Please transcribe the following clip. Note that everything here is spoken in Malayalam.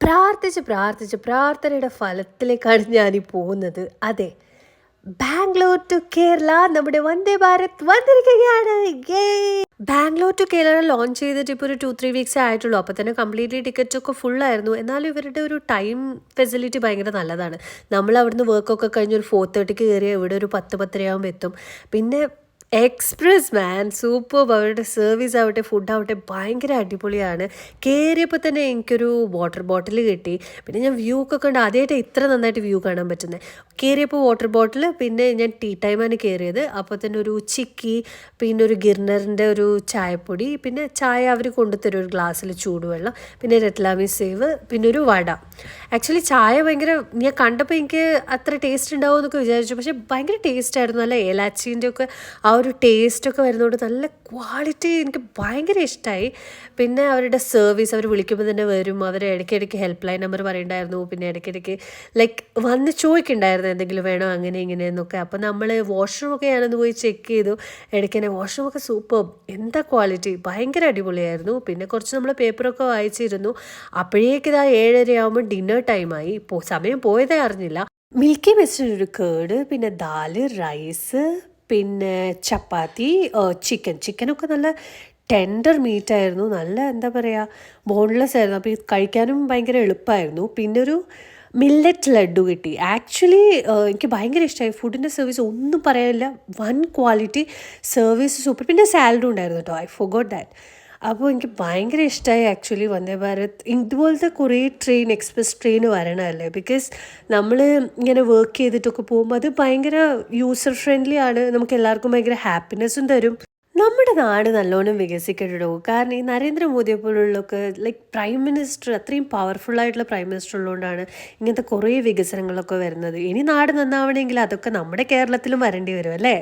പ്രാർത്ഥനയുടെ ഫലത്തിലേക്കാണ് ഞാനീ പോകുന്നത്. അതെ, ബാംഗ്ലൂർ ടു കേരള നമ്മുടെ വന്ദേ ഭാരത് വന്നിരിക്കുകയാണ്. യേ! ബാംഗ്ലൂർ ടു കേരള ലോഞ്ച് ചെയ്തിട്ട് ഇപ്പോൾ ഒരു 2-3 വീക്സേ ആയിട്ടുള്ളൂ. അപ്പോൾ തന്നെ കംപ്ലീറ്റ്ലി ടിക്കറ്റൊക്കെ ഫുള്ളായിരുന്നു. എന്നാലും ഇവരുടെ ഒരു ടൈം ഫെസിലിറ്റി ഭയങ്കര നല്ലതാണ്. നമ്മൾ അവിടുന്ന് വർക്കൊക്കെ കഴിഞ്ഞ് ഒരു 4:30ക്ക് കയറിയാൽ ഇവിടെ ഒരു 10-10:30 എത്തും. പിന്നെ എക്സ്പ്രസ് മാൻ സൂപ്പർബ്. അവരുടെ സർവീസ് ആവട്ടെ ഫുഡ് ആവട്ടെ ഭയങ്കര അടിപൊളിയാണ്. കയറിയപ്പോൾ തന്നെ എനിക്കൊരു വാട്ടർ ബോട്ടിൽ കിട്ടി. പിന്നെ ഞാൻ വ്യൂ ഒക്കെ കണ്ട് ആദ്യമായിട്ട് ഇത്ര നന്നായിട്ട് വ്യൂ കാണാൻ പറ്റുന്നത്. കയറിയപ്പോൾ വാട്ടർ ബോട്ടിൽ, പിന്നെ ഞാൻ ടീ ടൈമാണ് കയറിയത്. അപ്പോൾ തന്നെ ഒരു ചിക്കി, പിന്നെ ഒരു ഗിർണറിൻ്റെ ഒരു ചായപ്പൊടി, പിന്നെ ചായ അവർ കൊണ്ടുതരും ഒരു ഗ്ലാസ്സിൽ ചൂടുവെള്ളം, പിന്നെ രത്ലാമി സേവ്, പിന്നെ ഒരു വട. ആക്ച്വലി ചായ ഭയങ്കര, ഞാൻ കണ്ടപ്പോൾ എനിക്ക് അത്ര ടേസ്റ്റ് ഉണ്ടാവും എന്നൊക്കെ വിചാരിച്ചു. പക്ഷേ ഭയങ്കര ടേസ്റ്റ് ആയിരുന്നു. നല്ല ഏലാച്ചീൻ്റെ ഒക്കെ ആ ഒരു ടേസ്റ്റൊക്കെ വരുന്നതുകൊണ്ട് നല്ല ക്വാളിറ്റി, എനിക്ക് ഭയങ്കര ഇഷ്ടമായി. പിന്നെ അവരുടെ സർവീസ്, അവർ വിളിക്കുമ്പോൾ തന്നെ വരും. അവർ ഇടയ്ക്കിടയ്ക്ക് ഹെൽപ്പ് ലൈൻ നമ്പർ പറയുന്നുണ്ടായിരുന്നു. പിന്നെ ഇടയ്ക്കിടയ്ക്ക് ലൈക്ക് വന്ന് ചോദിക്കുന്നുണ്ടായിരുന്നു എന്തെങ്കിലും വേണോ അങ്ങനെ ഇങ്ങനെ എന്നൊക്കെ. അപ്പോൾ നമ്മൾ വാഷ്റൂമൊക്കെ ഞാനൊന്ന് പോയി ചെക്ക് ചെയ്തു. ഇടയ്ക്ക് തന്നെ വാഷ്റൂമൊക്കെ സൂപ്പർ, എന്താ ക്വാളിറ്റി, ഭയങ്കര അടിപൊളിയായിരുന്നു. പിന്നെ കുറച്ച് നമ്മൾ പേപ്പറൊക്കെ വായിച്ചിരുന്നു. അപ്പോഴേക്ക് ഇതാ 7:30 ആകുമ്പോൾ ഡിന്നർ ടൈമായി. സമയം പോയതേ അറിഞ്ഞില്ല. മിൽക്കി മിസ്റ്റിനൊരു കേട്, പിന്നെ ദാല്, റൈസ്, പിന്നെ ചപ്പാത്തി, ചിക്കനൊക്കെ നല്ല ടെൻഡർ മീറ്റായിരുന്നു. നല്ല എന്താ പറയുക, ബോൺലെസ് ആയിരുന്നു. അപ്പോൾ ഇത് കഴിക്കാനും ഭയങ്കര എളുപ്പമായിരുന്നു. പിന്നെ ഒരു മില്ലറ്റ് ലഡ്ഡു കിട്ടി. ആക്ച്വലി എനിക്ക് ഭയങ്കര ഇഷ്ടമായി. ഫുഡിൻ്റെ സർവീസ് ഒന്നും പറയാനില്ല, വൺ ക്വാളിറ്റി, സർവീസ് സൂപ്പർ. പിന്നെ സാലഡും ഉണ്ടായിരുന്നു കേട്ടോ, ഐ ഫോർഗോട്ട് ദാറ്റ്. അപ്പോൾ എനിക്ക് ഭയങ്കര ഇഷ്ടമായി ആക്ച്വലി വന്ദേ ഭാരത്. ഇതുപോലത്തെ കുറേ എക്സ്പ്രസ് ട്രെയിൻ വരണമല്ലേ. ബിക്കോസ് നമ്മൾ ഇങ്ങനെ വർക്ക് ചെയ്തിട്ടൊക്കെ പോകുമ്പോൾ അത് ഭയങ്കര യൂസർ ഫ്രണ്ട്ലി ആണ്. നമുക്ക് എല്ലാവർക്കും ഭയങ്കര ഹാപ്പിനെസ്സും തരും. നമ്മുടെ നാട് നല്ലോണം വികസിക്കട്ടോ. കാരണം ഈ നരേന്ദ്രമോദിയെ പോലുള്ളൊക്കെ ലൈക്ക് പ്രൈം മിനിസ്റ്റർ, അത്രയും പവർഫുള്ളായിട്ടുള്ള പ്രൈം മിനിസ്റ്റർ ഉള്ളതുകൊണ്ടാണ് ഇങ്ങനത്തെ കുറേ വികസനങ്ങളൊക്കെ വരുന്നത്. ഇനി നാട് നന്നാവണമെങ്കിൽ അതൊക്കെ നമ്മുടെ കേരളത്തിലും വരേണ്ടി വരും അല്ലേ.